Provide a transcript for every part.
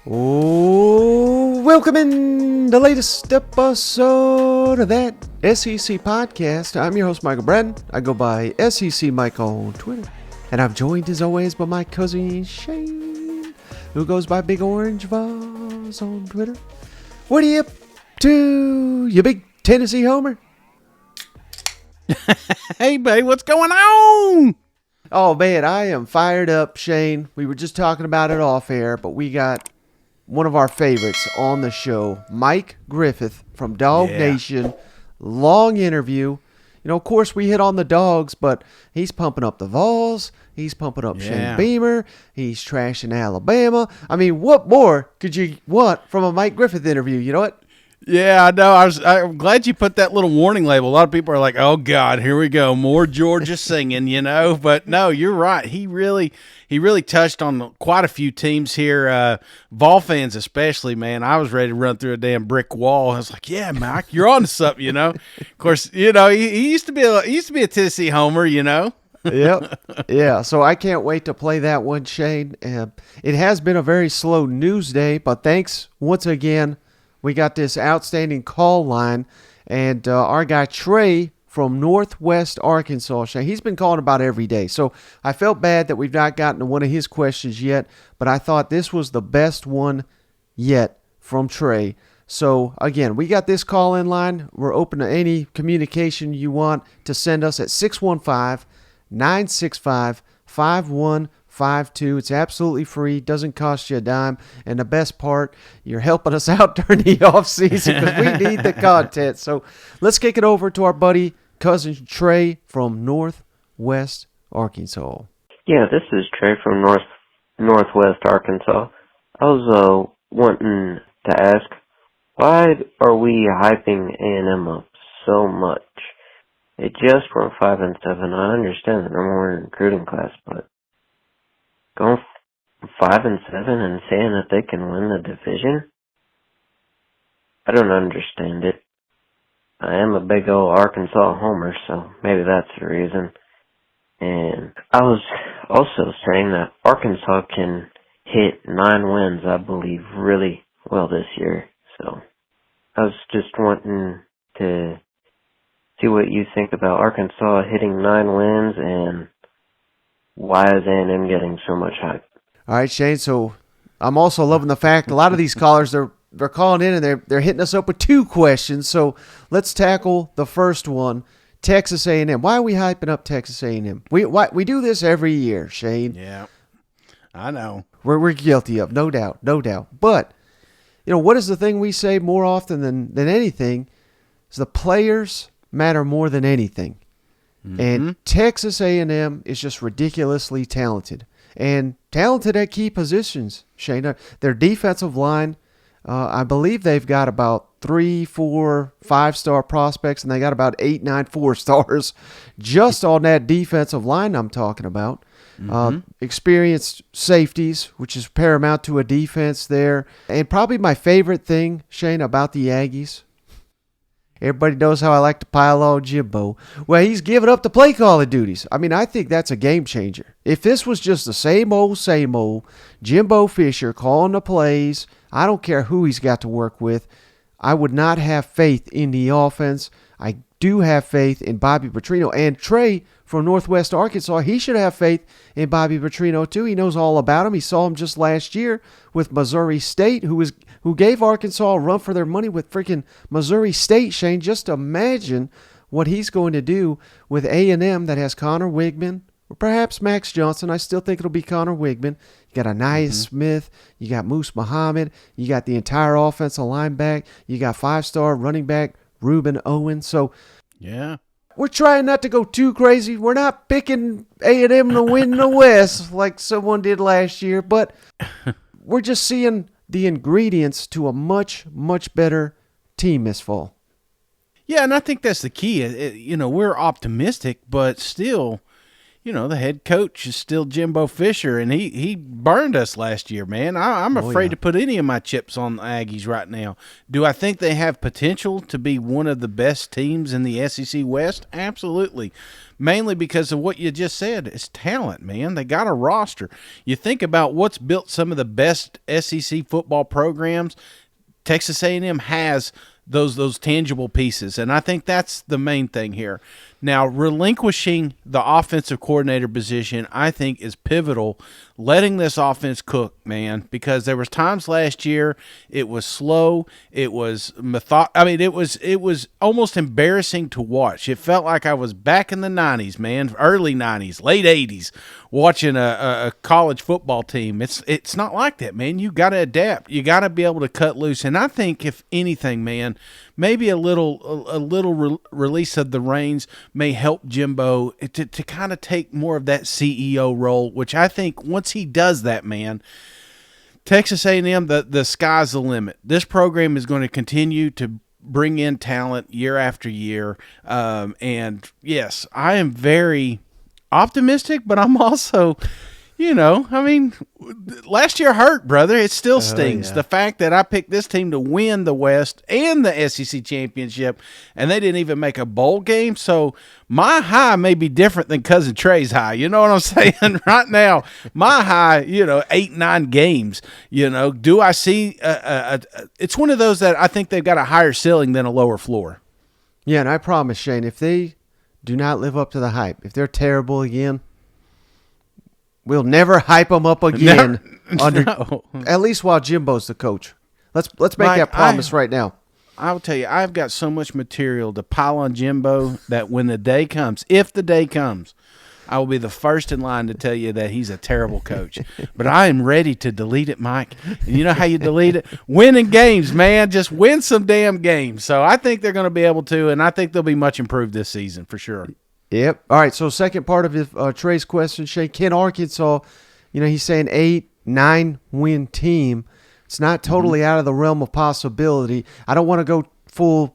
Oh, welcome in the latest episode of that SEC podcast. I'm your host, Michael Bratton. I go by SEC Mike on Twitter. And I'm joined as always by my cousin Shane, who goes by Big Orange Vaz on Twitter. What are you up to, you big Tennessee homer? Hey, babe, what's going on? Oh, man, I am fired up, Shane. We were just talking about it off air, but we got one of our favorites on the show, Mike Griffith from DawgNation. Long interview. You know, of course, we hit on the dogs, but he's pumping up the Vols. He's pumping up Shane Beamer. He's trashing Alabama. I mean, what more could you want from a Mike Griffith interview? You know what? Yeah, I know. I'm glad you put that little warning label. A lot of people are like, "Oh God, here we go, more Georgia singing," you know. But no, you're right. He really touched on quite a few teams here. Vol fans, especially, man. I was ready to run through a damn brick wall. I was like, "Yeah, Mike, you're on to something," you know. Of course, you know he used to be a Tennessee homer, you know. Yep. Yeah. So I can't wait to play that one, Shane. It has been a very slow news day, but thanks once again. We got this outstanding call line, and our guy Trey from Northwest Arkansas, Shane, he's been calling about every day. So I felt bad that we've not gotten to one of his questions yet, but I thought this was the best one yet from Trey. So, again, we got this call-in line. We're open to any communication you want to send us at 615-965-5152. It's absolutely free, doesn't cost you a dime, and the best part, you're helping us out during the off season because we need the content. So let's kick it over to our buddy cousin Trey from Northwest Arkansas. Yeah, this is Trey from Northwest Arkansas. I was wanting to ask, why are we hyping A&M up so much? It just went 5-7. I understand that they're more in recruiting class, but going 5-7 and saying that they can win the division? I don't understand it. I am a big old Arkansas homer, so maybe that's the reason. And I was also saying that Arkansas can hit 9 wins, I believe, really well this year. So I was just wanting to see what you think about Arkansas hitting 9 wins and why is A&M getting so much hype? All right, Shane. So I'm also loving the fact a lot of these callers they're calling in and they're hitting us up with 2 questions. So let's tackle the first one. Texas A&M. Why are we hyping up Texas A&M? We do this every year, Shane. Yeah, I know. We're guilty of, no doubt. But you know what is the thing we say more often than anything is the players matter more than anything. Mm-hmm. And Texas A&M is just ridiculously talented. And talented at key positions, Shane. Their defensive line, I believe they've got about 3, 4, 5-star prospects, and they got about 8, 9, 4-stars just on that defensive line I'm talking about. Experienced safeties, which is paramount to a defense there. And probably my favorite thing, Shane, about the Aggies, everybody knows how I like to pile on Jimbo. Well, he's giving up the play calling duties. I mean, I think that's a game changer. If this was just the same old Jimbo Fisher calling the plays, I don't care who he's got to work with, I would not have faith in the offense. I do have faith in Bobby Petrino. And Trey from Northwest Arkansas, he should have faith in Bobby Petrino too. He knows all about him. He saw him just last year with Missouri State, who gave Arkansas a run for their money with freaking Missouri State, Shane. Just imagine what he's going to do with A&M that has Connor Wigman, or perhaps Max Johnson. I still think it'll be Connor Wigman. You got Anais Smith. You got Moose Muhammad. You got the entire offensive line back. You got 5-star running back Reuben Owen. So, yeah, we're trying not to go too crazy. We're not picking A&M to win the West like someone did last year, but we're just seeing the ingredients to a much, much better team this fall. Yeah, and I think that's the key. You know, we're optimistic, but still, the head coach is still Jimbo Fisher, and he burned us last year, man. I'm afraid to put any of my chips on the Aggies right now. Do I think they have potential to be one of the best teams in the SEC West? Absolutely. Mainly because of what you just said. It's talent, man. They got a roster. You think about what's built some of the best SEC football programs. Texas A&M has those tangible pieces, and I think that's the main thing here. Now, relinquishing the offensive coordinator position, I think, is pivotal. Letting this offense cook, man, because there was times last year it was slow, it was it was almost embarrassing to watch. It felt like I was back in the 90s, man, early 90s, late 80s, watching a college football team. It's not like that, man. You got to adapt. You got to be able to cut loose. And I think, if anything, man, maybe a little release of the reins may help Jimbo to kind of take more of that CEO role, which I think once he does that, man, Texas A&M, the sky's the limit. This program is going to continue to bring in talent year after year. And, yes, I am very optimistic, but I'm also – last year hurt, brother. It still stings. The fact that I picked this team to win the West and the SEC championship, and they didn't even make a bowl game. So my high may be different than Cousin Trey's high. You know what I'm saying? Right now, my high, 8-9 games. Do I see it's one of those that I think they've got a higher ceiling than a lower floor. Yeah, and I promise, Shane, if they do not live up to the hype, if they're terrible again, we'll never hype them up again. No. At least while Jimbo's the coach. Let's make Mike, that promise right now. I'll tell you, I've got so much material to pile on Jimbo that when the day comes, if the day comes, I will be the first in line to tell you that he's a terrible coach. But I am ready to delete it, Mike. And you know how you delete it? Winning games, man. Just win some damn games. So I think they're going to be able to, and I think they'll be much improved this season for sure. Yep. All right, so second part of Trey's question, Shane, can Arkansas, he's saying 8-9 win team. It's not totally out of the realm of possibility. I don't want to go full,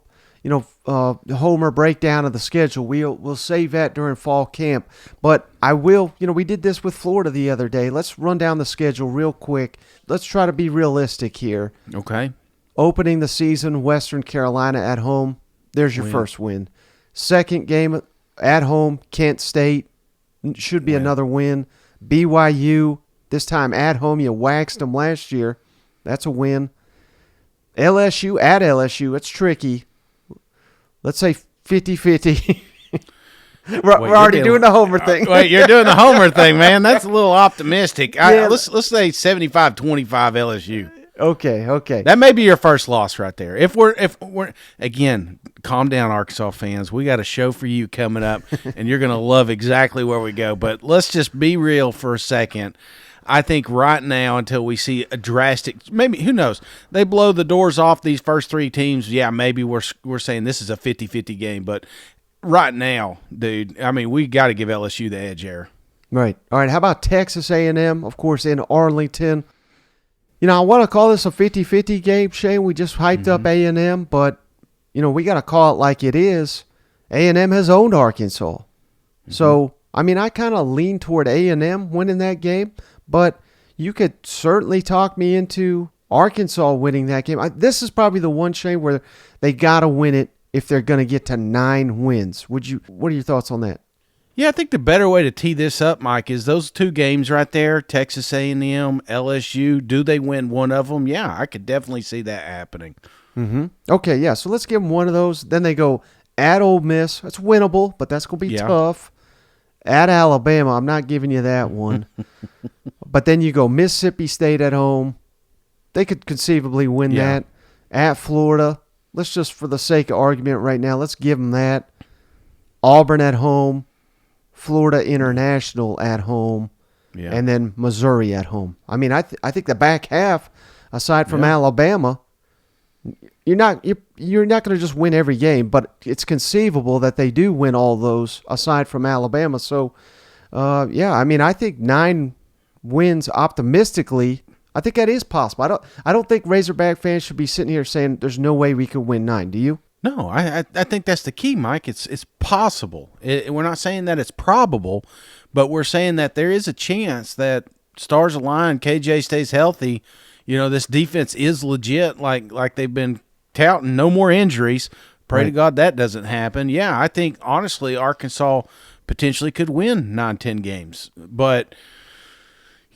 homer breakdown of the schedule. We'll save that during fall camp. But I will, we did this with Florida the other day. Let's run down the schedule real quick. Let's try to be realistic here. Okay. Opening the season, Western Carolina at home. There's your first win. Second game at home, Kent State. Should be another win. BYU, this time at home. You waxed them last year. That's a win. LSU at LSU. It's tricky. Let's say 50-50. We're already doing the homer thing. Wait, you're doing the homer thing, man. That's a little optimistic. Let's say 75-25 LSU. Okay. That may be your first loss right there. If we're again, calm down, Arkansas fans. We got a show for you coming up, and you're gonna love exactly where we go. But let's just be real for a second. I think right now, until we see a drastic, maybe who knows, they blow the doors off these first three teams. Yeah, maybe we're saying this is a 50-50 game. But right now, dude, we got to give LSU the edge there. Right. All right. How about Texas A&M? Of course, in Arlington. I want to call this a 50-50 game, Shane. We just hyped up A&M, but, we got to call it like it is. A&M has owned Arkansas. So, I kind of lean toward A&M winning that game, but you could certainly talk me into Arkansas winning that game. This is probably the one, Shane, where they got to win it if they're going to get to 9 wins. What are your thoughts on that? Yeah, I think the better way to tee this up, Mike, is those two games right there, Texas A&M, LSU. Do they win one of them? Yeah, I could definitely see that happening. Okay, yeah, so let's give them one of those. Then they go at Ole Miss. That's winnable, but that's going to be tough. At Alabama, I'm not giving you that one. But then you go Mississippi State at home. They could conceivably win that. At Florida, let's just, for the sake of argument right now, let's give them that. Auburn at home. Florida International at home, and then Missouri at home. I think the back half, aside from Alabama, you're not going to just win every game, but it's conceivable that they do win all those aside from Alabama. So, I think 9 wins optimistically. I think that is possible. I don't think Razorback fans should be sitting here saying there's no way we could win 9. Do you? No, I think that's the key, Mike. It's possible. We're not saying that it's probable, but we're saying that there is a chance that stars align, KJ stays healthy. This defense is legit, like they've been touting. No more injuries. Pray to God that doesn't happen. Yeah, I think, honestly, Arkansas potentially could win 9-10 games. But,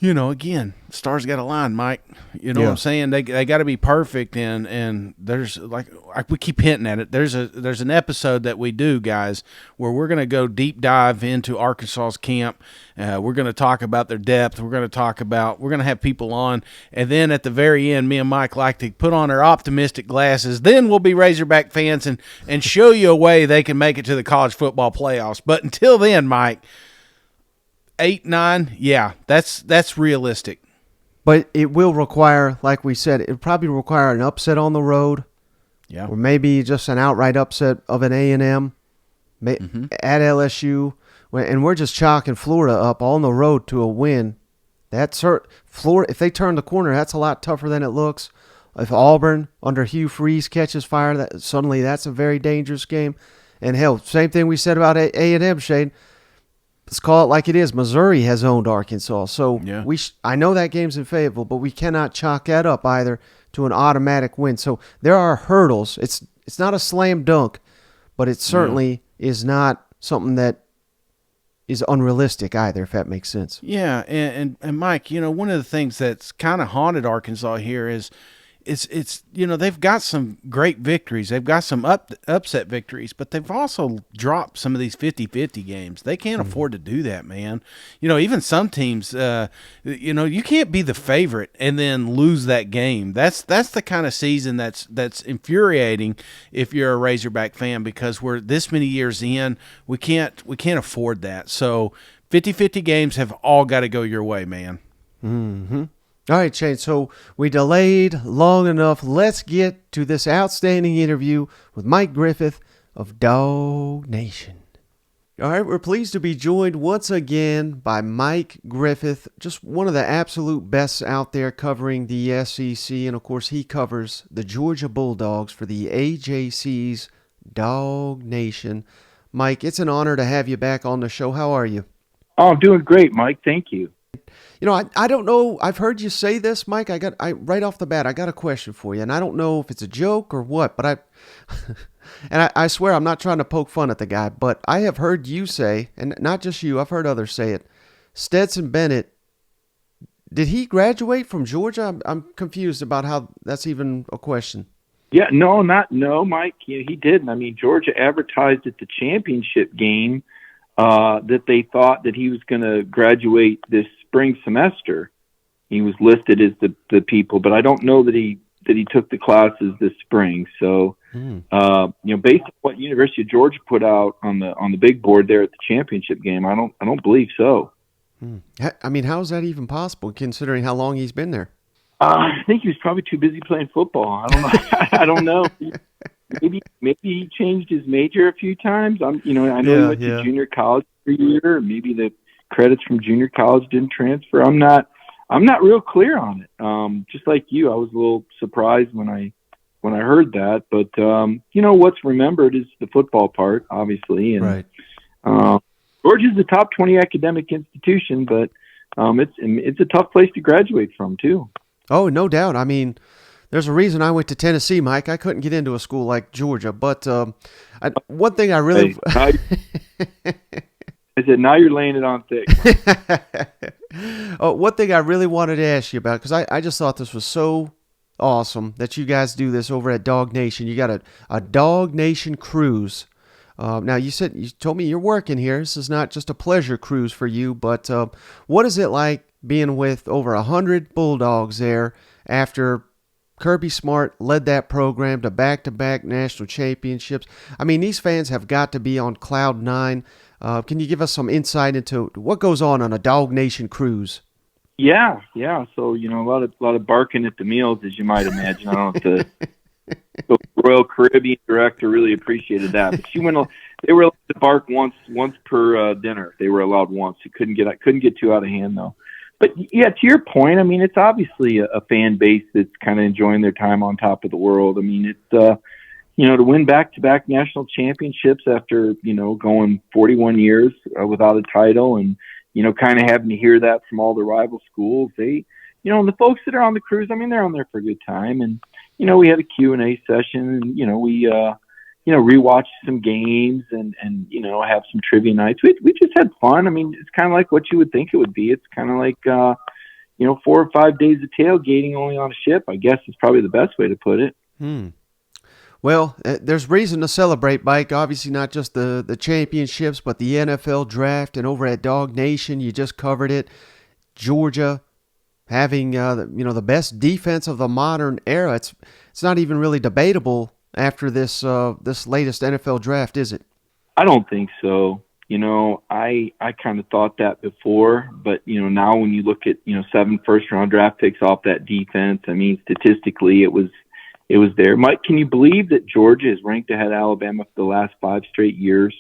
again, stars got to line, Mike. You know what I'm saying? They got to be perfect, and there's, like we keep hinting at it, there's an episode that we do, guys, where we're going to go deep dive into Arkansas's camp. We're going to talk about their depth. We're going to have people on, and then at the very end, me and Mike like to put on our optimistic glasses. Then we'll be Razorback fans and show you a way they can make it to the college football playoffs. But until then, Mike, 8-9, yeah, that's realistic. But it will require, like we said, it'll probably require an upset on the road. Yeah. Or maybe just an outright upset of an A&M at LSU. And we're just chalking Florida up on the road to a win. Florida, if they turn the corner, that's a lot tougher than it looks. If Auburn under Hugh Freeze catches fire, suddenly that's a very dangerous game. And hell, same thing we said about A&M, Shane. Let's call it like it is. Missouri has owned Arkansas. So I know that game's in Fayetteville, but we cannot chalk that up either to an automatic win. So there are hurdles. It's not a slam dunk, but it certainly is not something that is unrealistic either, if that makes sense. Yeah, and Mike, one of the things that's kind of haunted Arkansas here is it's they've got some great victories. They've got some upset victories, but they've also dropped some of these 50-50 games. They can't afford to do that, man. Even some teams, you can't be the favorite and then lose that game. That's the kind of season that's infuriating if you're a Razorback fan, because we're this many years in. We can't afford that. So 50-50 games have all got to go your way, man. Mm-hmm. All right, Shane, so we delayed long enough. Let's get to this outstanding interview with Mike Griffith of DawgNation. All right, we're pleased to be joined once again by Mike Griffith, just one of the absolute best out there covering the SEC. And, of course, he covers the Georgia Bulldogs for the AJC's DawgNation. Mike, it's an honor to have you back on the show. How are you? Oh, I'm doing great, Mike. Thank you. I don't know. I've heard you say this, Mike. Right off the bat, I got a question for you, and I don't know if it's a joke or what, but I swear I'm not trying to poke fun at the guy, but I have heard you say, and not just you, I've heard others say it. Stetson Bennett, did he graduate from Georgia? I'm confused about how that's even a question. Yeah, no, Mike. Yeah, he didn't. I mean, Georgia advertised at the championship game that they thought that he was going to graduate this spring semester. He was listed as the people, but I don't know that he took the classes this spring. So, based on what University of Georgia put out on the big board there at the championship game, I don't believe so. I mean, how is that even possible, considering how long he's been there? I think he was probably too busy playing football. I don't know. I don't know. Maybe he changed his major a few times. I know he went to junior college for a year. Maybe the credits from junior college didn't transfer. I'm not real clear on it. Just like you, I was a little surprised when I heard that. But what's remembered is the football part, obviously. And, right. Georgia's a top 20 academic institution, but it's a tough place to graduate from too. Oh, no doubt. I mean, there's a reason I went to Tennessee, Mike. I couldn't get into a school like Georgia. But one thing I really... I said, now you're laying it on thick. One thing I really wanted to ask you about, because I just thought this was so awesome that you guys do this over at DawgNation. You got a DawgNation cruise. Now, you told me you're working here. This is not just a pleasure cruise for you, but what is it like being with over 100 Bulldogs there after Kirby Smart led that program to back-to-back national championships? I mean, these fans have got to be on cloud nine. Can you give us some insight into what goes on a DawgNation cruise? Yeah. So, a lot of barking at the meals, as you might imagine. I don't know if the Royal Caribbean director really appreciated that, but they were allowed to bark once per dinner. They were allowed once. It couldn't get too out of hand though. But yeah, to your point, I mean, it's obviously a fan base that's kind of enjoying their time on top of the world. I mean, it's to win back-to-back national championships after, going 41 years without a title and, kind of having to hear that from all the rival schools. They, and the folks that are on the cruise, I mean, they're on there for a good time. And, we had a Q&A session and, we, rewatched some games and, have some trivia nights. We just had fun. I mean, it's kind of like what you would think it would be. It's kind of like, 4 or 5 days of tailgating only on a ship, I guess is probably the best way to put it. Well, there's reason to celebrate, Mike. Obviously, not just the championships, but the NFL draft. And over at DawgNation, you just covered it. Georgia having the best defense of the modern era. It's not even really debatable after this latest NFL draft, is it? I don't think so. I kind of thought that before, but now when you look at 7 first-round draft picks off that defense, I mean, statistically, it was there. Mike, can you believe that Georgia is ranked ahead of Alabama for the last 5 straight years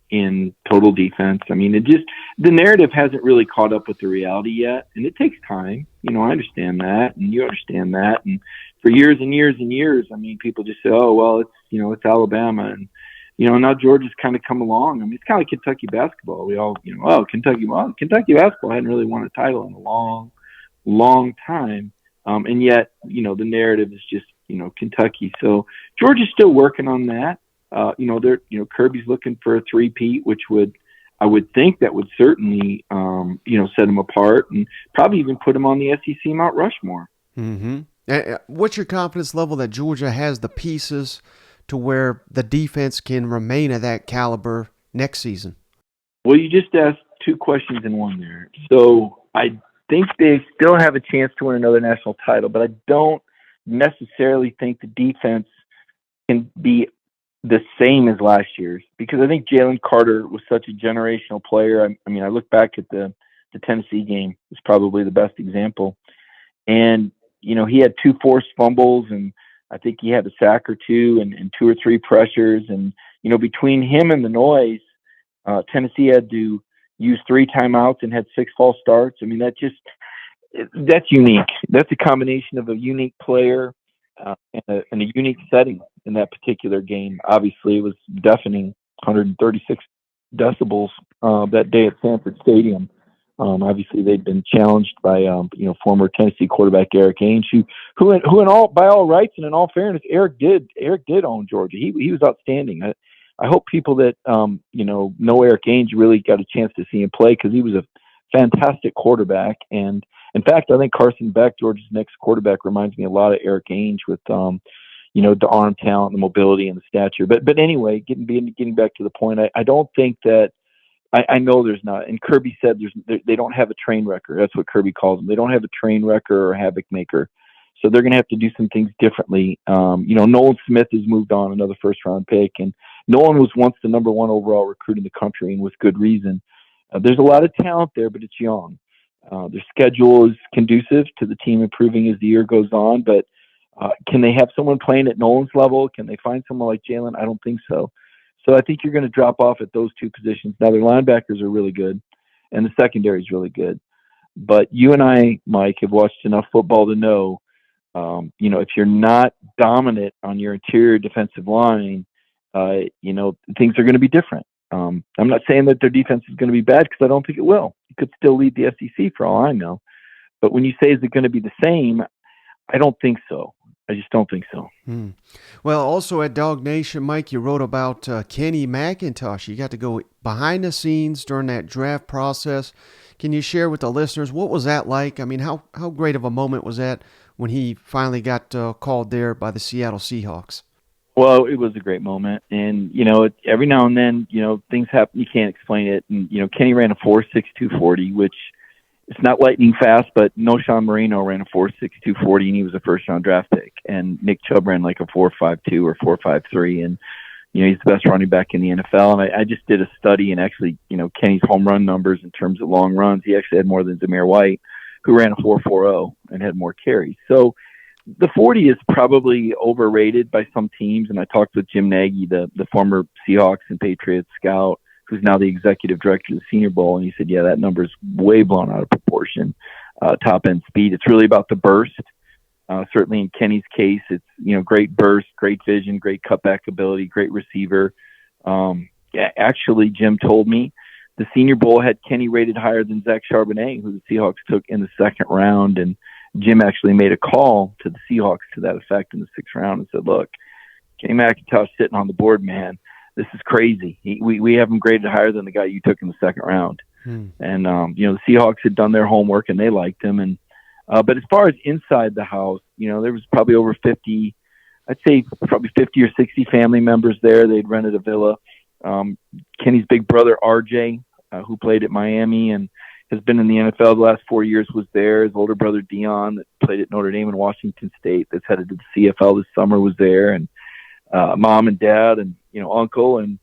in total defense? I mean, the narrative hasn't really caught up with the reality yet, and it takes time. I understand that, and you understand that. And for years and years and years, I mean, people just say, "Oh, well, it's Alabama," and now Georgia's kind of come along. I mean, it's kind of like Kentucky basketball. We all, Kentucky basketball hadn't really won a title in a long, long time. And yet, the narrative is just, Kentucky. So Georgia's still working on that. Kirby's looking for a three-peat, which I would think that would certainly, set him apart and probably even put him on the SEC Mount Rushmore. Mm-hmm. What's your confidence level that Georgia has the pieces to where the defense can remain at that caliber next season? Well, you just asked 2 questions in one there. So I think they still have a chance to win another national title, but I don't necessarily think the defense can be the same as last year's, because I think Jalen Carter was such a generational player. I mean, I look back at the Tennessee game. It's probably the best example. And, he had 2 forced fumbles, and I think he had a sack or 2 and 2 or 3 pressures. And, between him and the noise, Tennessee had to use 3 timeouts and had 6 false starts. I mean, that's unique. That's a combination of a unique player and a unique setting in that particular game. Obviously, it was deafening, 136 decibels that day at Sanford Stadium. Obviously, they'd been challenged by former Tennessee quarterback Eric Ainge, who in all, by all rights and in all fairness, Eric did own Georgia. He was outstanding. I hope people that know Eric Ainge really got a chance to see him play, because he was a fantastic quarterback. And in fact, I think Carson Beck, Georgia's next quarterback, reminds me a lot of Eric Ainge with the arm talent, the mobility, and the stature. But anyway, getting back to the point, I don't think that. I know there's not. And Kirby said they don't have a train wrecker. That's what Kirby calls them. They don't have a train wrecker or a havoc maker. So they're going to have to do some things differently. Nolan Smith has moved on, another first-round pick, and Nolan was once the number 1 overall recruit in the country, and with good reason. There's a lot of talent there, but it's young. Their schedule is conducive to the team improving as the year goes on, but can they have someone playing at Nolan's level? Can they find someone like Jalen? I don't think so. So I think you're going to drop off at those 2 positions. Now, their linebackers are really good, and the secondary is really good. But you and I, Mike, have watched enough football to know, if you're not dominant on your interior defensive line, things are going to be different. I'm not saying that their defense is going to be bad, because I don't think it will. It could still lead the SEC for all I know. But when you say, is it going to be the same, I don't think so. I just don't think so. Well, also at DawgNation, Mike, you wrote about Kenny McIntosh. You got to go behind the scenes during that draft process. Can you share with the listeners, what was that like? I mean, how great of a moment was that when he finally got called there by the Seattle Seahawks? Well, it was a great moment. And, every now and then, things happen. You can't explain it. And, Kenny ran a 4.62 40, which it's not lightning fast, but Sean Marino ran a 4.62 40, and he was a first-round draft pick. And Nick Chubb ran like a 4.52 or 4.53, and he's the best running back in the NFL. And I just did a study, and actually, Kenny's home run numbers in terms of long runs, he actually had more than Zamir White, who ran a 4.40 and had more carries. So the 40 is probably overrated by some teams, and I talked with Jim Nagy, the former Seahawks and Patriots scout, who's now the executive director of the Senior Bowl, and he said, yeah, that number's way blown out of proportion, top-end speed. It's really about the burst. Certainly in Kenny's case, it's, great burst, great vision, great cutback ability, great receiver. Yeah, actually, Jim told me the Senior Bowl had Kenny rated higher than Zach Charbonnet, who the Seahawks took in the second round. And Jim actually made a call to the Seahawks to that effect in the sixth round and said, look, Kenny McIntosh sitting on the board, man. This is crazy. We have him graded higher than the guy you took in the second round. And, the Seahawks had done their homework and they liked him. And, but as far as inside the house, there was probably over 50, I'd say probably 50 or 60 family members there. They'd rented a villa. Kenny's big brother, RJ, who played at Miami and has been in the NFL the last 4 years, was there. His older brother, Dion, that played at Notre Dame and Washington State, that's headed to the CFL this summer, was there. And mom and dad and, uncle. And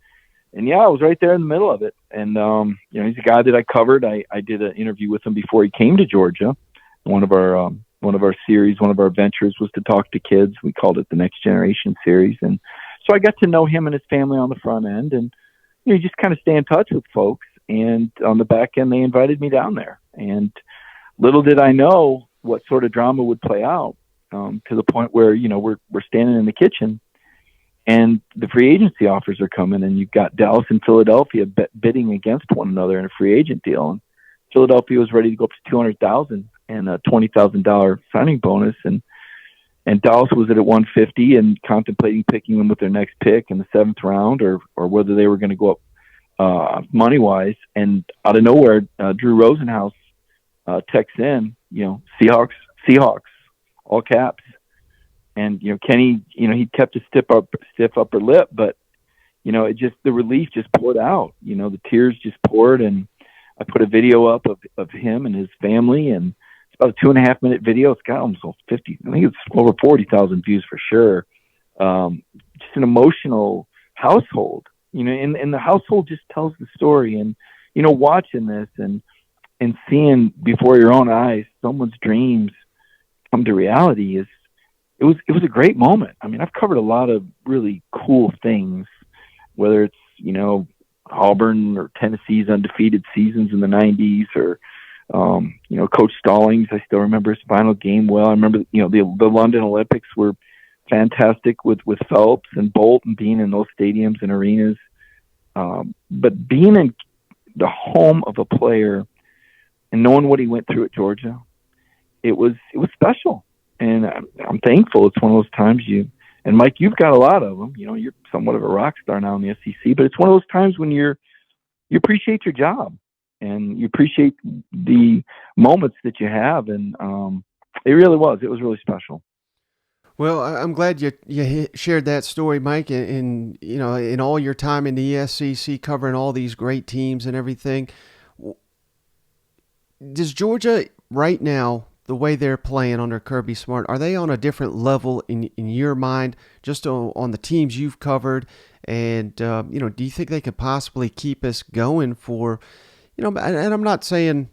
yeah, I was right there in the middle of it. And, he's a guy that I covered. I did an interview with him before he came to Georgia. One of our series, one of our ventures was to talk to kids. We called it the Next Generation series. And so I got to know him and his family on the front end, and you just kind of stay in touch with folks. And on the back end, they invited me down there. And little did I know what sort of drama would play out, to the point where we're standing in the kitchen, and the free agency offers are coming, and you've got Dallas and Philadelphia bidding against one another in a free agent deal. And Philadelphia was ready to go up to $200,000 and a $20,000 signing bonus, and Dallas was at $150 and contemplating picking them with their next pick in the seventh round, or whether they were going to go up money wise. And out of nowhere, Drew Rosenhaus texts in, Seahawks, all caps. And Kenny, he kept a stiff upper lip, but the relief just poured out. The tears just poured, and I put a video up of him and his family, and it's about a 2.5 minute video. It's got almost 50, I think it's over 40,000 views for sure. Just an emotional household, and the household just tells the story. And, watching this and seeing before your own eyes someone's dreams come to reality it was a great moment. I mean, I've covered a lot of really cool things, whether it's, Auburn or Tennessee's undefeated seasons in the 90s, or, Coach Stallings. I still remember his final game well. I remember, the London Olympics were fantastic with Phelps and Bolt and being in those stadiums and arenas. But being in the home of a player and knowing what he went through at Georgia, it was special. And I'm thankful. It's one of those times and Mike, you've got a lot of them. You're somewhat of a rock star now in the SEC, but it's one of those times when you appreciate your job and you appreciate the moments that you have. And it was really special. Well, I'm glad you shared that story, Mike, and in all your time in the SEC covering all these great teams and everything. Does Georgia right now, the way they're playing under Kirby Smart, are they on a different level in your mind, just on the teams you've covered? And, do you think they could possibly keep us going for, and I'm not saying,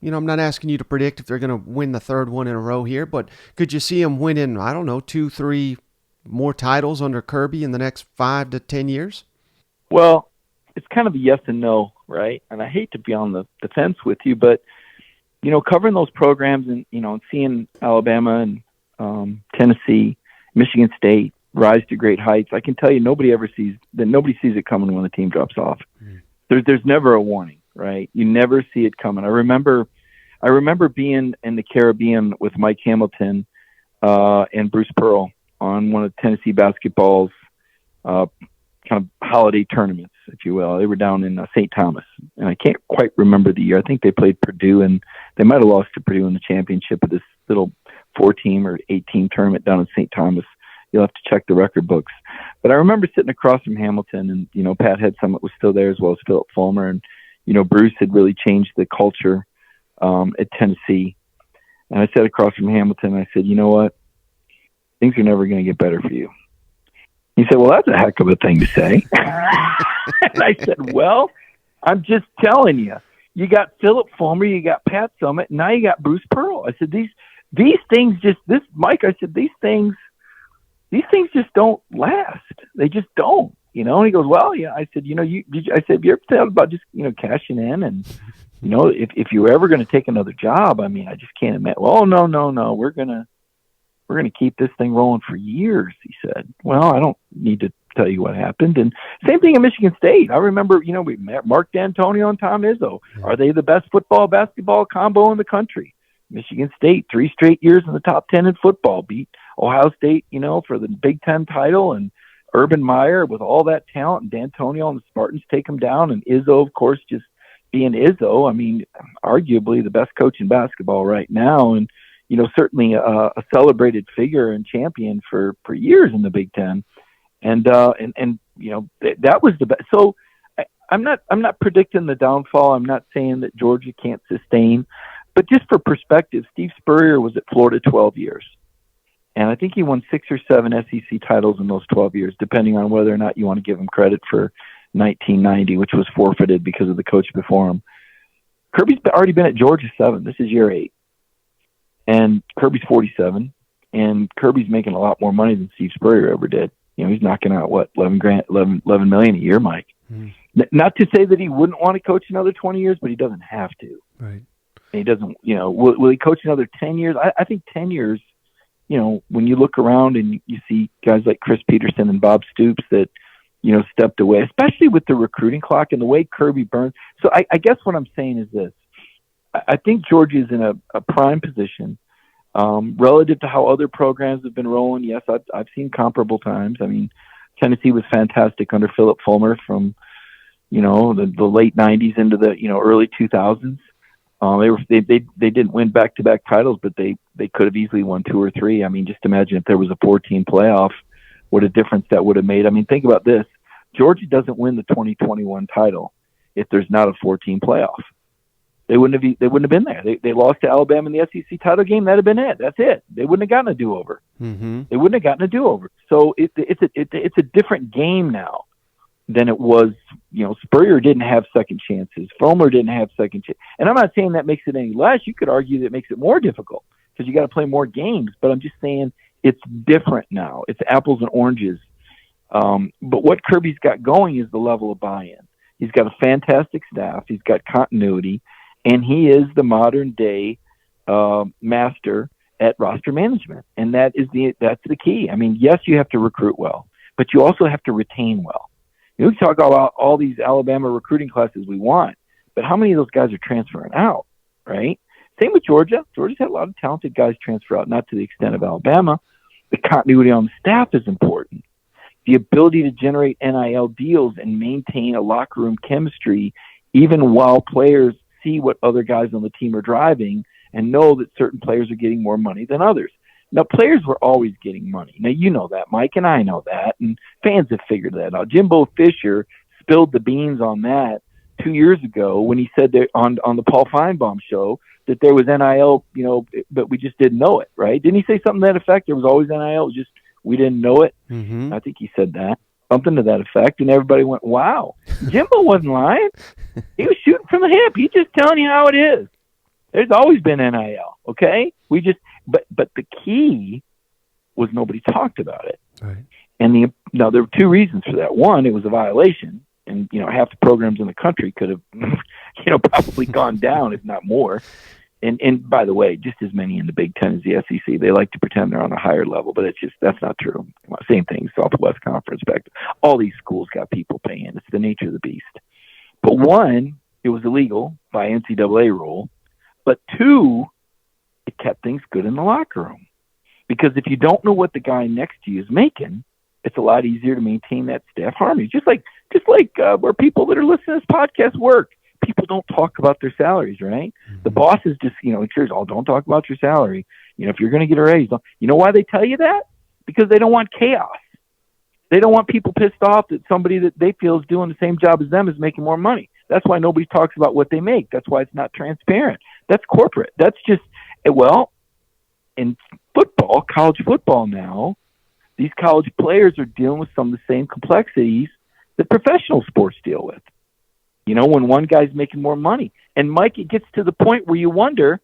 I'm not asking you to predict if they're going to win the third one in a row here, but could you see them winning, 2, 3 more titles under Kirby in the next 5 to 10 years? Well, it's kind of a yes and no, right? And I hate to be on the fence with you, but covering those programs and, and seeing Alabama and Tennessee, Michigan State rise to great heights, I can tell you nobody sees it coming when the team drops off. There's never a warning, right? You never see it coming. I remember being in the Caribbean with Mike Hamilton and Bruce Pearl on one of Tennessee basketball's kind of holiday tournaments, if you will. They were down in St. Thomas, and I can't quite remember the year. I think they played Purdue, and they might have lost to Purdue in the championship of this little 4-team or 8-team tournament down in St. Thomas. You'll have to check the record books. But I remember sitting across from Hamilton, and, Pat Head Summit was still there, as well as Philip Fulmer, and, Bruce had really changed the culture at Tennessee. And I sat across from Hamilton, and I said, you know what? Things are never going to get better for you. He said, well, that's a heck of a thing to say. And I said, well, I'm just telling you. You got Philip Fulmer, you got Pat Summit, and now you got Bruce Pearl. I said, these things Mike, I said, these things just don't last. They just don't, And he goes, well, yeah. I said, I said, you ever thought about just, cashing in? And, if you were ever going to take another job, I mean, I just can't imagine. Well, no. We're we're going to keep this thing rolling for years, he said. Well, I don't need to tell you what happened. And same thing at Michigan State. I remember, we met Mark D'Antonio and Tom Izzo. Are they the best football-basketball combo in the country? Michigan State, 3 straight years in the top 10 in football, beat Ohio State, for the Big Ten title, and Urban Meyer with all that talent, and D'Antonio and the Spartans take him down, and Izzo, of course, just being Izzo. I mean, arguably the best coach in basketball right now, and certainly a celebrated figure and champion for years in the Big Ten, and that was the best. So I'm not predicting the downfall. I'm not saying that Georgia can't sustain, but just for perspective, Steve Spurrier was at Florida 12 years. And I think he won 6 or 7 SEC titles in those 12 years, depending on whether or not you want to give him credit for 1990, which was forfeited because of the coach before him. Kirby's already been at Georgia 7. This is year 8. And Kirby's 47. And Kirby's making a lot more money than Steve Spurrier ever did. He's knocking out, $11 million a year, Mike. Not to say that he wouldn't want to coach another 20 years, but he doesn't have to. Right. And he doesn't, will he coach another 10 years? I think 10 years, when you look around and you see guys like Chris Peterson and Bob Stoops that, stepped away, especially with the recruiting clock and the way Kirby burns. So I guess what I'm saying is this. I think Georgia is in a prime position relative to how other programs have been rolling. Yes, I've seen comparable times. I mean, Tennessee was fantastic under Philip Fulmer from, the late 90s into the, early 2000s. They didn't win back-to-back titles, but they could have easily won 2 or 3. I mean, just imagine if there was a 14 playoff, what a difference that would have made. I mean, think about this. Georgia doesn't win the 2021 title if there's not a 14 playoff. They wouldn't have been there. They lost to Alabama in the SEC title game. That'd have been it. That's it. They wouldn't have gotten a do-over. Mm-hmm. They wouldn't have gotten a do-over. So it's a different game now than it was. Spurrier didn't have second chances. Fulmer didn't have second chances. And I'm not saying that makes it any less. You could argue that it makes it more difficult because you got to play more games. But I'm just saying it's different now. It's apples and oranges. But what Kirby's got going is the level of buy-in. He's got a fantastic staff. He's got continuity. And he is the modern day master at roster management. And that's the key. I mean, yes, you have to recruit well, but you also have to retain well. We can talk about all these Alabama recruiting classes we want, but how many of those guys are transferring out, right? Same with Georgia. Georgia's had a lot of talented guys transfer out, not to the extent of Alabama. The continuity on the staff is important. The ability to generate NIL deals and maintain a locker room chemistry, even while players see what other guys on the team are driving and know that certain players are getting more money than others. Now, players were always getting money. Now, you know that, Mike, and I know that, and fans have figured that out. Jimbo Fisher spilled the beans on that 2 years ago when he said that on the Paul Feinbaum show that there was NIL, but we just didn't know it, right? Didn't he say something to that effect? There was always NIL, it was just we didn't know it. Mm-hmm. I think he said that, something to that effect, and everybody went, wow. Jimbo wasn't lying. He was shooting from the hip. He's just telling you how it is. There's always been NIL, okay? But the key was nobody talked about it. Right. And now there were 2 reasons for that. One, it was a violation, and half the programs in the country could have probably gone down, if not more. And by the way, just as many in the Big Ten as the SEC. They like to pretend they're on a higher level, but that's not true. Same thing, Southwest Conference back. All these schools got people paying. It's the nature of the beast. But 1, it was illegal by NCAA rule. But 2, it kept things good in the locker room. Because if you don't know what the guy next to you is making, it's a lot easier to maintain that staff harmony. Just like where people that are listening to this podcast work. People don't talk about their salaries, right? Mm-hmm. The bosses just, don't talk about your salary. If you're going to get a raise, you know why they tell you that? Because they don't want chaos. They don't want people pissed off that somebody that they feel is doing the same job as them is making more money. That's why nobody talks about what they make. That's why it's not transparent. That's corporate. That's just, in football, college football now, these college players are dealing with some of the same complexities that professional sports deal with. When one guy's making more money. And, Mike, it gets to the point where you wonder,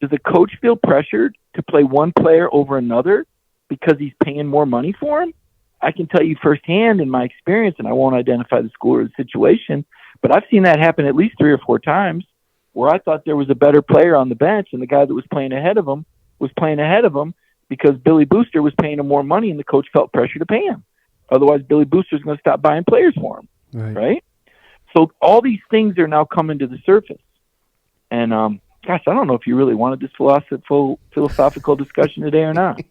does a coach feel pressured to play one player over another because he's paying more money for him? I can tell you firsthand in my experience, and I won't identify the school or the situation, but I've seen that happen at least 3 or 4 times where I thought there was a better player on the bench and the guy that was playing ahead of him because Billy Booster was paying him more money and the coach felt pressure to pay him. Otherwise, Billy Booster's going to stop buying players for him, right? So all these things are now coming to the surface. And, gosh, I don't know if you really wanted this philosophical discussion today or not.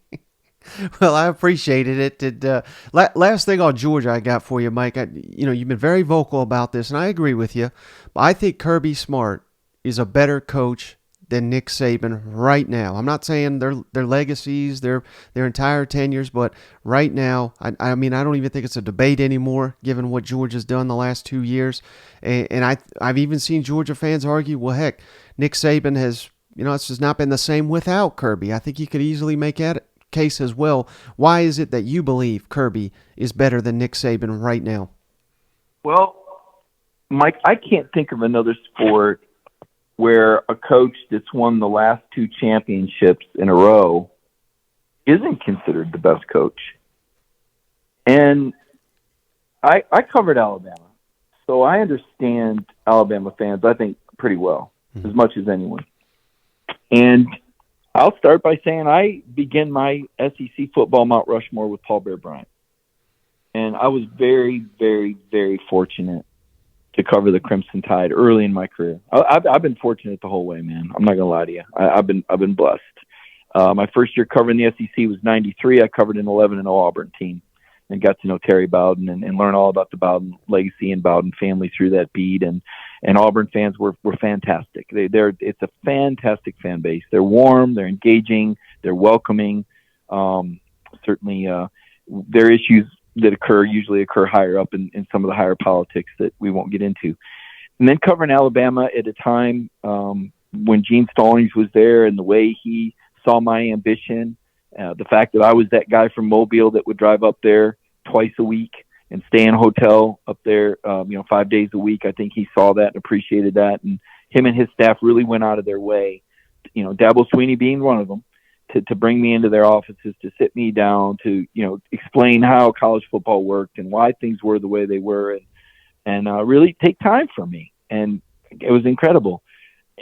Well, I appreciated it. Last thing on Georgia I got for you, Mike. You've been very vocal about this, and I agree with you. But I think Kirby Smart is a better coach than Nick Saban right now. I'm not saying their legacies, their entire tenures, but right now, I mean, I don't even think it's a debate anymore, given what Georgia's done the last 2 years. And I've even seen Georgia fans argue, well, heck, Nick Saban has, it's just not been the same without Kirby. I think you could easily make that case as well. Why is it that you believe Kirby is better than Nick Saban right now? Well, Mike, I can't think of another sport where a coach that's won the last 2 championships in a row isn't considered the best coach. And I covered Alabama, so I understand Alabama fans, I think, pretty well, as much as anyone. And I'll start by saying I begin my SEC football Mount Rushmore with Paul Bear Bryant. And I was very, very, very fortunate to cover the Crimson Tide early in my career. I've been fortunate the whole way, man. I'm not gonna lie to you. I've been blessed. My first year covering the SEC was '93. I covered an 11-0 Auburn team and got to know Terry Bowden and learn all about the Bowden legacy and Bowden family through that beat. And Auburn fans were fantastic. It's a fantastic fan base. They're warm, they're engaging, they're welcoming. Certainly, their issues that usually occur higher up in some of the higher politics that we won't get into. And then covering Alabama at a time when Gene Stallings was there and the way he saw my ambition, the fact that I was that guy from Mobile that would drive up there twice a week and stay in a hotel up there, 5 days a week. I think he saw that and appreciated that. And him and his staff really went out of their way, Dabo Swinney being one of them, to bring me into their offices, to sit me down, to, explain how college football worked and why things were the way they were, and really take time from me. And it was incredible.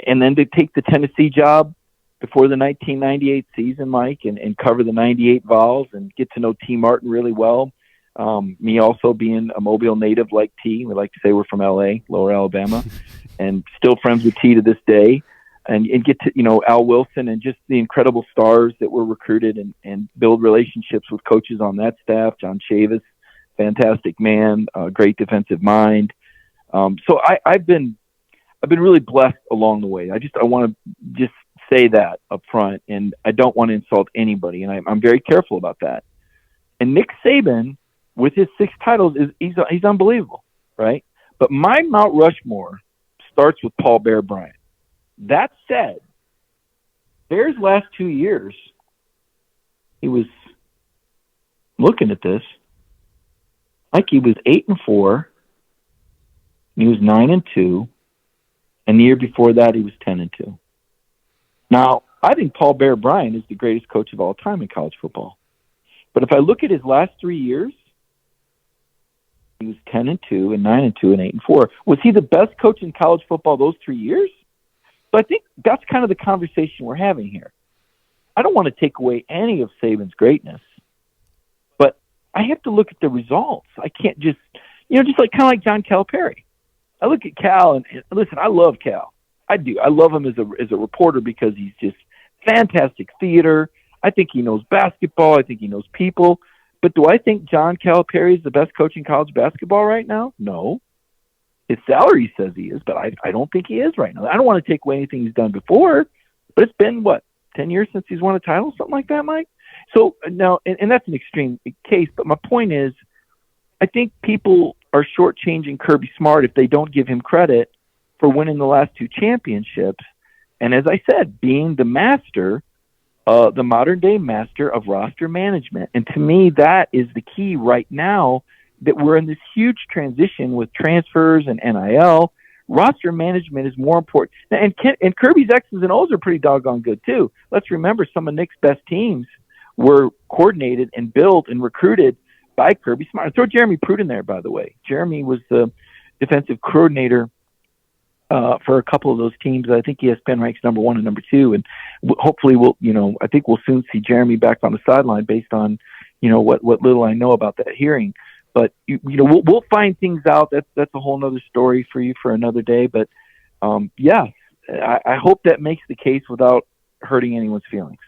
And then to take the Tennessee job before the 1998 season, Mike, and cover the 98 Vols and get to know T. Martin really well. Me also being a Mobile native like T, we like to say we're from L.A., Lower Alabama, and still friends with T to this day. And get to, Al Wilson and just the incredible stars that were recruited and build relationships with coaches on that staff. John Chavis, fantastic man, great defensive mind. So I've been really blessed along the way. I want to just say that up front, and I don't want to insult anybody, and I'm very careful about that. And Nick Saban, with his 6 titles, he's unbelievable, right? But my Mount Rushmore starts with Paul Bear Bryant. That said, Bear's last 2 years, he was looking at this like he was 8-4, he was 9-2, and the year before that he was 10-2. Now, I think Paul Bear Bryant is the greatest coach of all time in college football. But if I look at his last 3 years, he was 10-2 and 9-2 and 8-4. Was he the best coach in college football those 3 years? So I think that's kind of the conversation we're having here. I don't want to take away any of Saban's greatness, but I have to look at the results. I can't just, just kind of like John Calipari. I look at Cal and listen, I love Cal. I do. I love him as a reporter because he's just fantastic theater. I think he knows basketball. I think he knows people. But do I think John Calipari is the best coach in college basketball right now? No. His salary says he is, but I don't think he is right now. I don't want to take away anything he's done before, but it's been, 10 years since he's won a title, something like that, Mike? So now, and that's an extreme case, but my point is, I think people are shortchanging Kirby Smart if they don't give him credit for winning the last 2 championships. And as I said, being the master, the modern-day master of roster management. And to me, that is the key right now, that we're in this huge transition with transfers and NIL. Roster management is more important. And Kirby's X's and O's are pretty doggone good, too. Let's remember some of Nick's best teams were coordinated and built and recruited by Kirby Smart. Throw Jeremy Pruitt in there, by the way. Jeremy was the defensive coordinator for a couple of those teams. I think ESPN ranks number 1 and number 2, and hopefully I think we'll soon see Jeremy back on the sideline based on, what little I know about that hearing. But we'll find things out. That's a whole nother story for you for another day. But I hope that makes the case without hurting anyone's feelings.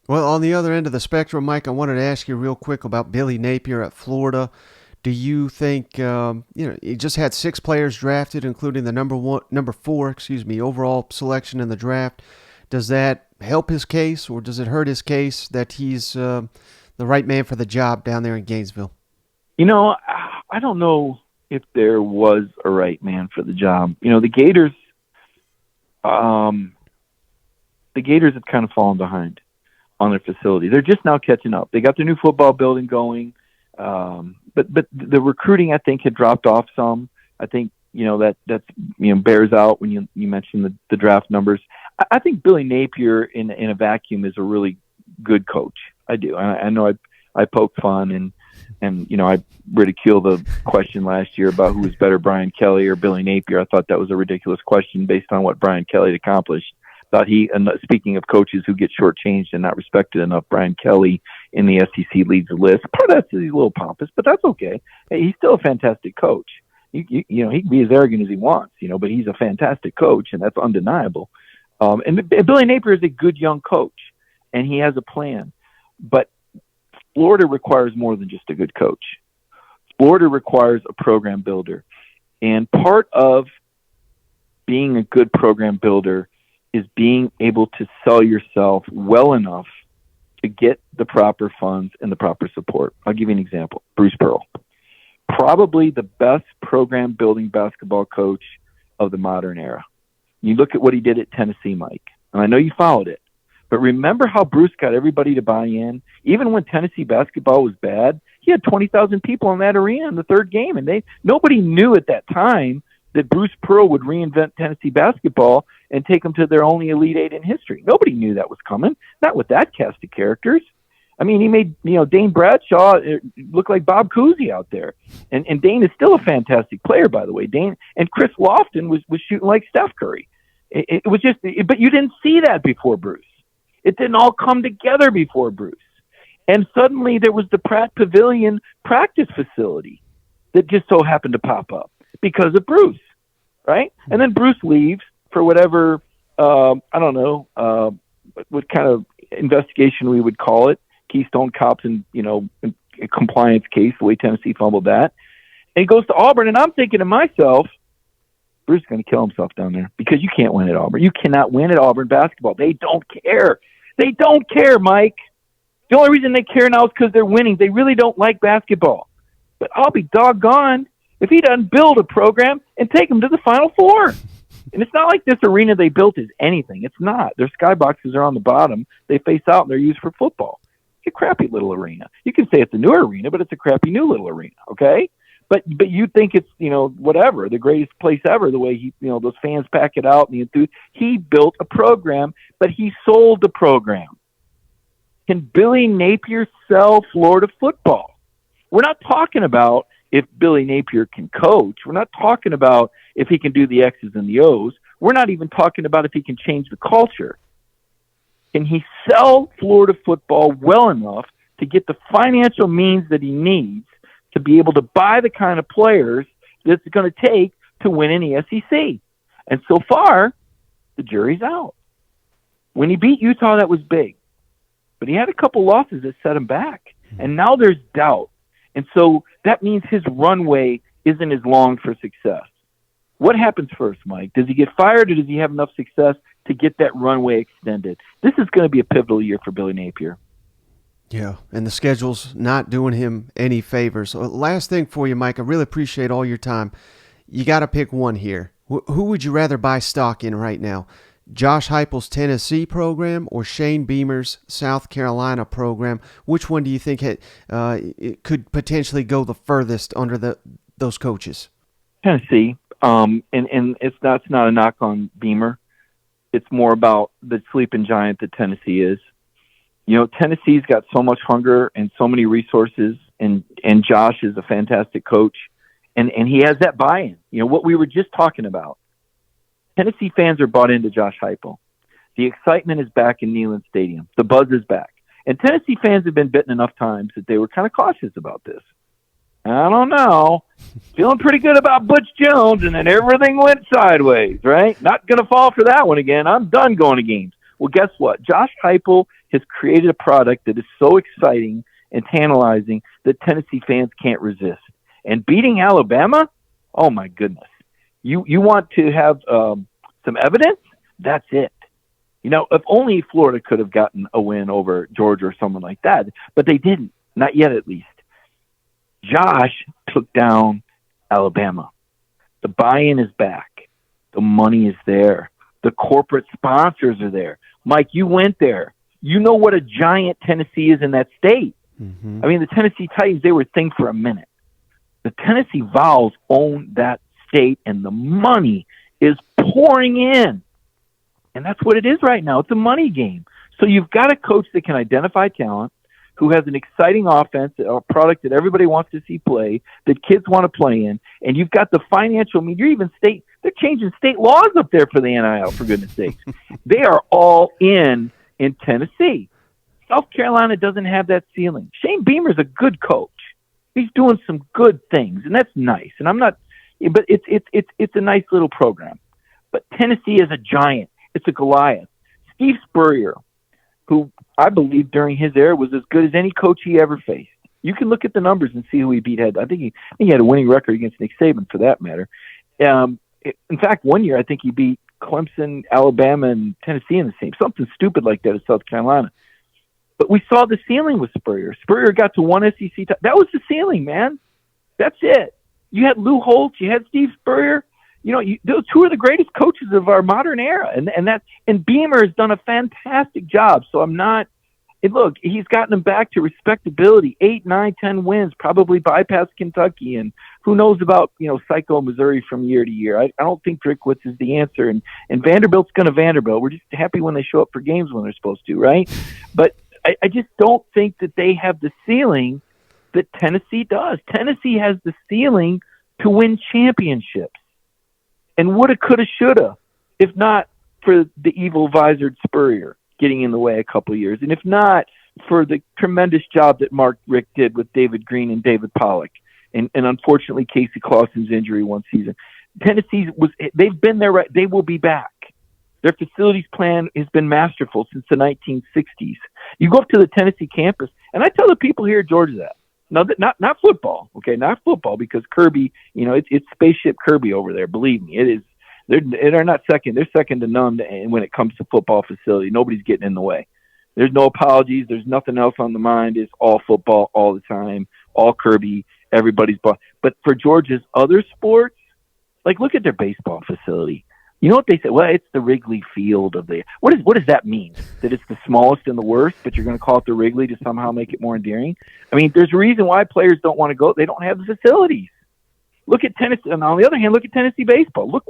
Well, on the other end of the spectrum, Mike, I wanted to ask you real quick about Billy Napier at Florida. Do you think he just had 6 players drafted, including the number 4 overall selection in the draft? Does that help his case, or does it hurt his case that he's the right man for the job down there in Gainesville? I don't know if there was a right man for the job. The Gators have kind of fallen behind on their facility. They're just now catching up. They got their new football building going. But the recruiting, I think, had dropped off some. I think, that's bears out when you mentioned the draft numbers. I think Billy Napier in a vacuum is a really good coach. I do. I know I poke fun and I ridiculed the question last year about who was better, Brian Kelly or Billy Napier. I thought that was a ridiculous question based on what Brian Kelly had accomplished. Thought speaking of coaches who get shortchanged and not respected enough, Brian Kelly in the SEC leads the list. Part of that's he's a little pompous, but that's okay. Hey, he's still a fantastic coach. He can be as arrogant as he wants, but he's a fantastic coach, and that's undeniable. And Billy Napier is a good young coach, and he has a plan. But Florida requires more than just a good coach. Florida requires a program builder. And part of being a good program builder is being able to sell yourself well enough to get the proper funds and the proper support. I'll give you an example. Bruce Pearl, probably the best program building basketball coach of the modern era. You look at what he did at Tennessee, Mike, and I know you followed it, but remember how Bruce got everybody to buy in? Even when Tennessee basketball was bad, he had 20,000 people in that arena in the third game, and nobody knew at that time that Bruce Pearl would reinvent Tennessee basketball and take them to their only Elite Eight in history. Nobody knew that was coming. Not with that cast of characters. I mean, he made Dane Bradshaw look like Bob Cousy out there, and Dane is still a fantastic player, by the way. Dane and Chris Lofton was shooting like Steph Curry. It was just, but you didn't see that before Bruce. It didn't all come together before Bruce, and suddenly there was the Pratt Pavilion practice facility that just so happened to pop up because of Bruce, right? And then Bruce leaves for whatever, I don't know, what kind of investigation we would call it, Keystone Cops and, a compliance case, the way Tennessee fumbled that. And he goes to Auburn, and I'm thinking to myself, Bruce is going to kill himself down there because you can't win at Auburn. You cannot win at Auburn basketball. They don't care. They don't care, Mike. The only reason they care now is because they're winning. They really don't like basketball. But I'll be doggone if he doesn't build a program and take them to the Final Four. And it's not like this arena they built is anything. It's not. Their skyboxes are on the bottom. They face out, and they're used for football. It's a crappy little arena. You can say it's a newer arena, but it's a crappy new little arena, okay? But you think it's, whatever, the greatest place ever, the way he, those fans pack it out. And he built a program, but he sold the program. Can Billy Napier sell Florida football? We're not talking about if Billy Napier can coach. We're not talking about if he can do the X's and the O's. We're not even talking about if he can change the culture. Can he sell Florida football well enough to get the financial means that he needs to be able to buy the kind of players that it's going to take to win in the SEC? And so far, the jury's out. When he beat Utah, that was big. But he had a couple losses that set him back. And now there's doubt. And so that means his runway isn't as long for success. What happens first, Mike? Does he get fired, or does he have enough success to get that runway extended? This is going to be a pivotal year for Billy Napier. Yeah, and the schedule's not doing him any favors. So last thing for you, Mike, I really appreciate all your time. You got to pick one here. Who would you rather buy stock in right now? Josh Heupel's Tennessee program or Shane Beamer's South Carolina program? Which one do you think it could potentially go the furthest under those coaches? Tennessee. And it's not a knock on Beamer. It's more about the sleeping giant that Tennessee is. Tennessee's got so much hunger and so many resources, and Josh is a fantastic coach, and he has that buy-in. What we were just talking about. Tennessee fans are bought into Josh Heupel. The excitement is back in Neyland Stadium. The buzz is back. And Tennessee fans have been bitten enough times that they were kind of cautious about this. I don't know. Feeling pretty good about Butch Jones, and then everything went sideways, right? Not going to fall for that one again. I'm done going to games. Well, guess what? Josh Heupel has created a product that is so exciting and tantalizing that Tennessee fans can't resist. And beating Alabama? Oh, my goodness. You want to have some evidence? That's it. If only Florida could have gotten a win over Georgia or someone like that, but they didn't. Not yet, at least. Josh took down Alabama. The buy-in is back. The money is there. The corporate sponsors are there. Mike, you went there. You know what a giant Tennessee is in that state. Mm-hmm. I mean, the Tennessee Titans, they were a thing for a minute. The Tennessee Vols own that state, and the money is pouring in. And that's what it is right now. It's a money game. So you've got a coach that can identify talent, who has an exciting offense, a product that everybody wants to see play, that kids want to play in, and you've got the financial means. They're changing state laws up there for the NIL, for goodness sakes. They are all in Tennessee. South Carolina doesn't have that ceiling. Shane Beamer's a good coach. He's doing some good things, and that's nice. And but it's a nice little program. But Tennessee is a giant. It's a Goliath. Steve Spurrier, who I believe during his era was as good as any coach he ever faced. You can look at the numbers and see who he beat. I think he had a winning record against Nick Saban, for that matter. In fact, one year I think he beat Clemson, Alabama, and Tennessee in the same. Something stupid like that at South Carolina. But we saw the ceiling with Spurrier. Spurrier got to one SEC. That was the ceiling, man. That's it. You had Lou Holtz. You had Steve Spurrier. Those two are the greatest coaches of our modern era, and Beamer has done a fantastic job. So I'm not. Look, he's gotten them back to respectability, 8, 9, 10 wins, probably bypassed Kentucky, and who knows about psycho Missouri from year to year. I don't think Drinkwitz is the answer, and Vanderbilt's going to Vanderbilt. We're just happy when they show up for games when they're supposed to, right? But I just don't think that they have the ceiling that Tennessee does. Tennessee has the ceiling to win championships. And woulda, coulda, shoulda, if not for the evil visored Spurrier getting in the way a couple of years, and if not for the tremendous job that Mark Richt did with David Green and David Pollock, and unfortunately Casey Clausen's injury one season. They've been there, right? They will be back. Their facilities plan has been masterful since the 1960s. You go up to the Tennessee campus, and I tell the people here at Georgia that. No, not football, okay? Not football, because Kirby, it's Spaceship Kirby over there. Believe me, it is. They're not second. They're second to none when it comes to football facility. Nobody's getting in the way. There's no apologies. There's nothing else on the mind. It's all football all the time, all Kirby, everybody's ball. But for Georgia's other sports, like look at their baseball facility. You know what they say? Well, it's the Wrigley Field of the. What does that mean? That it's the smallest and the worst, but you're going to call it the Wrigley to somehow make it more endearing? I mean, there's a reason why players don't want to go. They don't have the facilities. Look at Tennessee, and on the other hand, look at Tennessee baseball. Look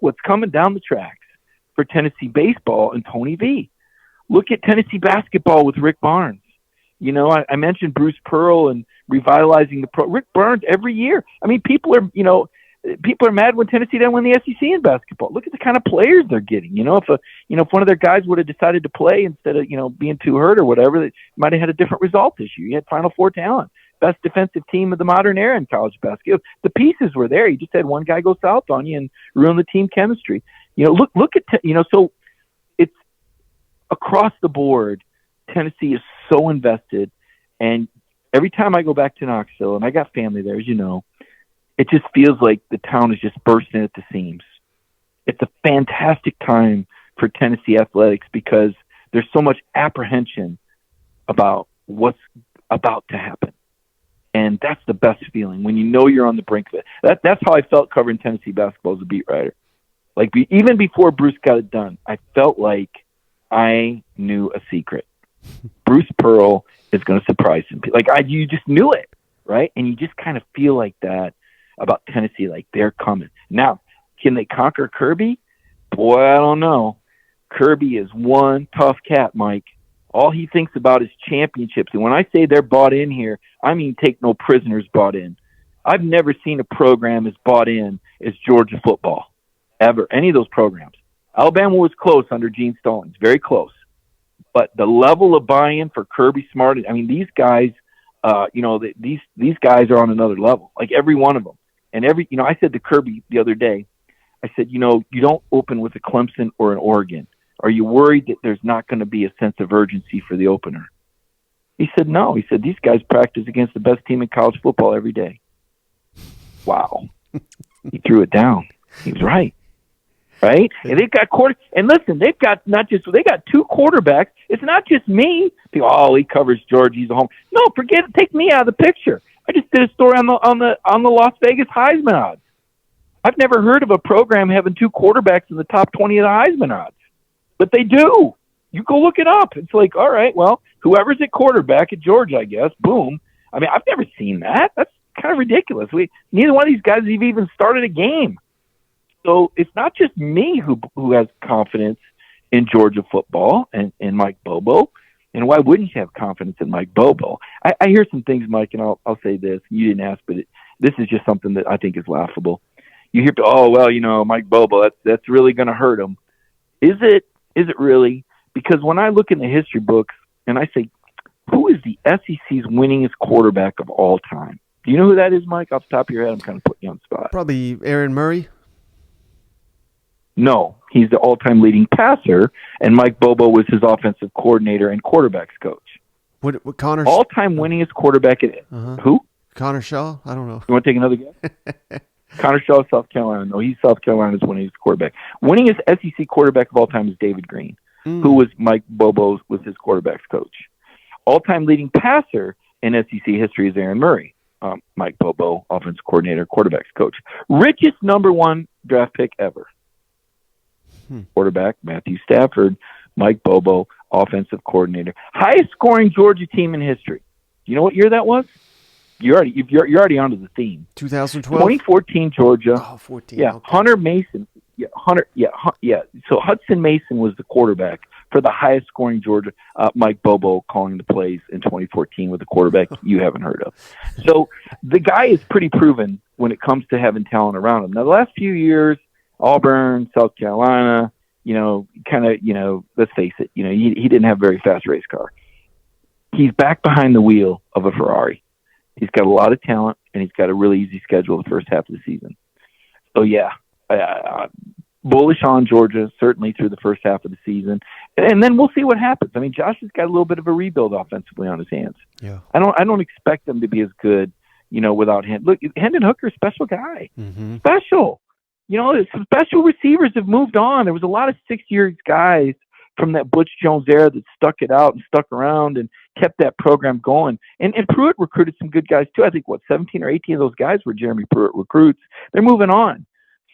what's coming down the tracks for Tennessee baseball and Tony V. Look at Tennessee basketball with Rick Barnes. I mentioned Bruce Pearl and revitalizing the pro. Rick Barnes every year. I mean, people are mad when Tennessee didn't win the SEC in basketball. Look at the kind of players they're getting. If one of their guys would have decided to play instead of being too hurt or whatever, they might have had a different result this year. You had Final Four talent, best defensive team of the modern era in college basketball. The pieces were there. You just had one guy go south on you and ruin the team chemistry. Look at so it's across the board. Tennessee is so invested, and every time I go back to Knoxville, and I got family there, as you know. It just feels like the town is just bursting at the seams. It's a fantastic time for Tennessee athletics because there's so much apprehension about what's about to happen. And that's the best feeling when you're on the brink of it. That's how I felt covering Tennessee basketball as a beat writer. Like even before Bruce got it done, I felt like I knew a secret. Bruce Pearl is going to surprise some people. You just knew it, right? And you just kind of feel like that about Tennessee, like they're coming. Now, can they conquer Kirby? Boy, I don't know. Kirby is one tough cat, Mike. All he thinks about is championships. And when I say they're bought in here, I mean take no prisoners bought in. I've never seen a program as bought in as Georgia football, ever, any of those programs. Alabama was close under Gene Stallings, very close. But the level of buy-in for Kirby Smart, I mean, these guys, these guys are on another level, like every one of them. And I said to Kirby the other day, I said, you don't open with a Clemson or an Oregon. Are you worried that there's not going to be a sense of urgency for the opener? He said, no. He said, these guys practice against the best team in college football every day. Wow. He threw it down. He was right. Right? And they've got and listen, they got two quarterbacks. It's not just me. People, he covers Georgia, he's a home. No, forget it. Take me out of the picture. I just did a story on the Las Vegas Heisman odds. I've never heard of a program having two quarterbacks in the top 20 of the Heisman odds. But they do. You go look it up. It's like, all right, well, whoever's at quarterback at Georgia, I guess, boom. I mean, I've never seen that. That's kind of ridiculous. Neither one of these guys have even started a game. So it's not just me who has confidence in Georgia football and Mike Bobo. And why wouldn't you have confidence in Mike Bobo? I hear some things, Mike, and I'll say this. You didn't ask, but this is just something that I think is laughable. You hear, Mike Bobo, that's really going to hurt him. Is it really? Because when I look in the history books and I say, who is the SEC's winningest quarterback of all time? Do you know who that is, Mike? Off the top of your head, I'm kind of putting you on the spot. Probably Aaron Murray. No, he's the all-time leading passer, and Mike Bobo was his offensive coordinator and quarterbacks coach. What Connor? All-time winningest quarterback at who? Connor Shaw? I don't know. You want to take another guess? Connor Shaw, South Carolina. No, he's South Carolina's winningest quarterback. Winningest SEC quarterback of all time is David Green, who was Mike Bobo's was his quarterbacks coach. All-time leading passer in SEC history is Aaron Murray. Mike Bobo, offensive coordinator, quarterbacks coach. Richest number one draft pick ever. Quarterback Matthew Stafford, Mike Bobo, offensive coordinator. Highest scoring Georgia team in history. You know what year that was? You're already onto the theme. 2012. 2014 Georgia. Oh, 14. Yeah, okay. Hunter Mason. Yeah. So Hudson Mason was the quarterback for the highest scoring Georgia. Mike Bobo calling the plays in 2014 with a quarterback you haven't heard of. So the guy is pretty proven when it comes to having talent around him. Now the last few years, Auburn, South Carolina, let's face it, he didn't have a very fast race car. He's back behind the wheel of a Ferrari. He's got a lot of talent, and he's got a really easy schedule the first half of the season. So, bullish on Georgia, certainly through the first half of the season. And then we'll see what happens. I mean, Josh has got a little bit of a rebuild offensively on his hands. Yeah. I don't expect them to be as good, without him. Look, Hendon Hooker's a special guy. Mm-hmm. Special. Some special receivers have moved on. There was a lot of 6-year guys from that Butch Jones era that stuck it out and stuck around and kept that program going. And Pruitt recruited some good guys too. I think 17 or 18 of those guys were Jeremy Pruitt recruits. They're moving on.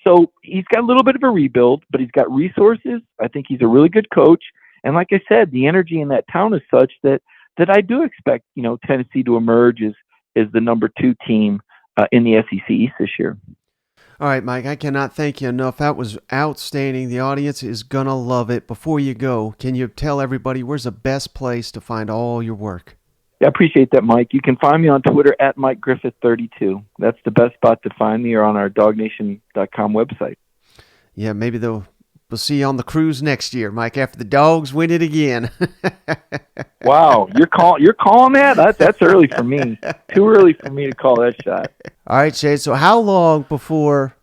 So he's got a little bit of a rebuild, but he's got resources. I think he's a really good coach. And like I said, the energy in that town is such that I do expect, Tennessee to emerge as the number 2 team in the SEC East this year. All right, Mike, I cannot thank you enough. That was outstanding. The audience is going to love it. Before you go, can you tell everybody where's the best place to find all your work? Yeah, I appreciate that, Mike. You can find me on Twitter at MikeGriffith32. That's the best spot to find me, or on our DawgNation.com website. Yeah, maybe we'll see you on the cruise next year, Mike, after the Dogs win it again. Wow, you're calling that? That's early for me. Too early for me to call that shot. All right, Shade. So how long before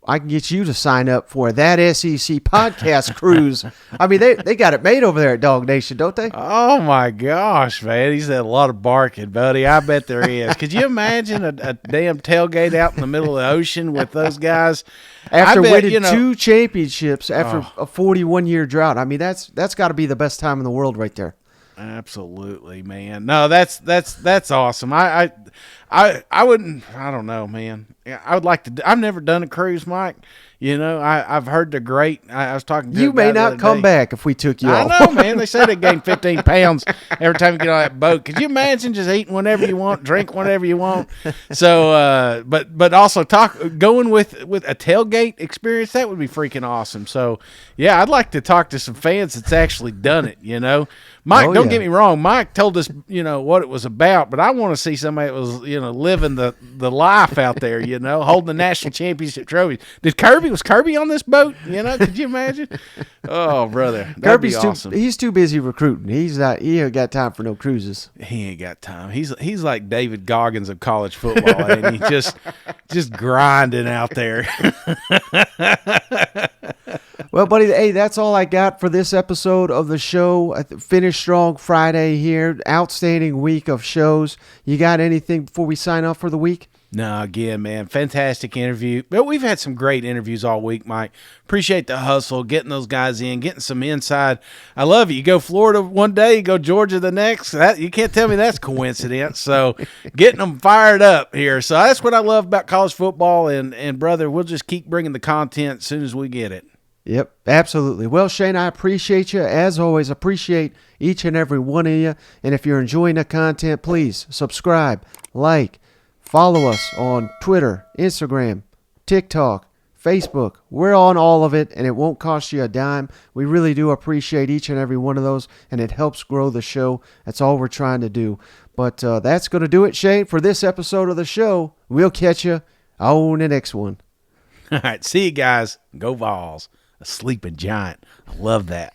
I can get you to sign up for that SEC podcast cruise? I mean, they got it made over there at DawgNation, don't they? Oh, my gosh, man. He's had a lot of barking, buddy. I bet there is. Could you imagine a damn tailgate out in the middle of the ocean with those guys? After winning 2 championships after a 41-year drought. I mean, that's got to be the best time in the world right there. Absolutely, man. No, that's awesome. I wouldn't. I don't know, man. I would like to. I've never done a cruise, Mike. I've heard they're great. I was talking to you. May not come back if we took you off. I know, man. They say they gain 15 pounds every time you get on that boat. Could you imagine just eating whenever you want, drink whenever you want? So, but also going with a tailgate experience, that would be freaking awesome. So, yeah, I'd like to talk to some fans that's actually done it. Mike, don't get me wrong. Mike told us, what it was about, but I want to see somebody that was, living the life out there, holding the national championship trophies. Was Kirby on this boat? Could you imagine? Oh, brother. That'd Kirby's be awesome. He's too busy recruiting. He ain't got time for no cruises. He ain't got time. He's like David Goggins of college football, and he just grinding out there. Well, buddy, hey, that's all I got for this episode of the show. Finish strong Friday here. Outstanding week of shows. You got anything before we sign off for the week? No, again, man, fantastic interview. But we've had some great interviews all week, Mike. Appreciate the hustle, getting those guys in, getting some inside. I love it. You go Florida one day, you go Georgia the next. You can't tell me that's coincidence. So getting them fired up here. So that's what I love about college football. And brother, we'll just keep bringing the content as soon as we get it. Yep, absolutely. Well, Shane, I appreciate you. As always, appreciate each and every one of you. And if you're enjoying the content, please subscribe, like, follow us on Twitter, Instagram, TikTok, Facebook. We're on all of it, and it won't cost you a dime. We really do appreciate each and every one of those, and it helps grow the show. That's all we're trying to do. But that's going to do it, Shane, for this episode of the show. We'll catch you on the next one. All right, see you guys. Go Vols. A sleeping giant. I love that.